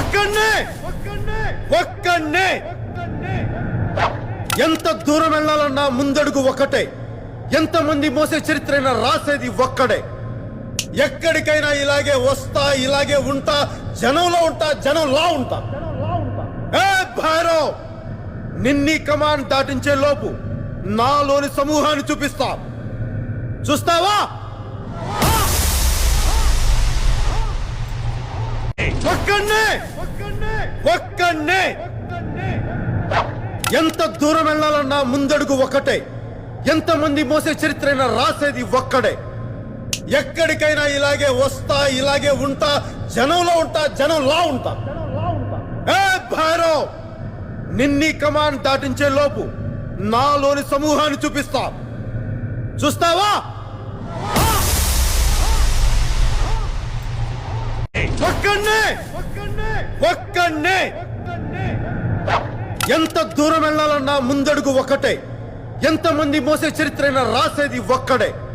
ఒక్కడే ఒక్కడే ఎంత దూరం వెళ్ళాలన్నా ముందడుగు ఒకటే, ఎంతమంది మోసే చరిత్రైనా రాసేది ఒక్కడే. ఎక్కడికైనా ఇలాగే వస్తా, ఇలాగే ఉంటా, జనంలో ఉంటా, జనంలా ఉంటా. ఏ భైరవ్, నిన్నీ కమాన్ దాటించే లోపు నాలోని సమూహాన్ని చూపిస్తా. చూస్తావా? ఒక్కడే ఒక్కడే ఎంత దూరం వెళ్ళాలన్నా ముందడుగు ఒకటే, ఎంతమంది మోసే చరిత్రైనా రాసేది ఒక్కడే. ఎక్కడికైనా ఇలాగే వస్తా, ఇలాగే ఉంటా, జనంలో ఉంటా, జనంలా ఉంటా. ఏ భైరవ్, నిన్నీ కమాన్ దాటించే లోపు నాలోని సమూహాన్ని చూపిస్తా. చూస్తావా? ఒక్కడే ఒక్కడే ఎంత దూరం వెళ్ళాలన్నా ముందడుగు ఒకటే, ఎంతమంది మోసే చరిత్రైనా రాసేది ఒక్కడే.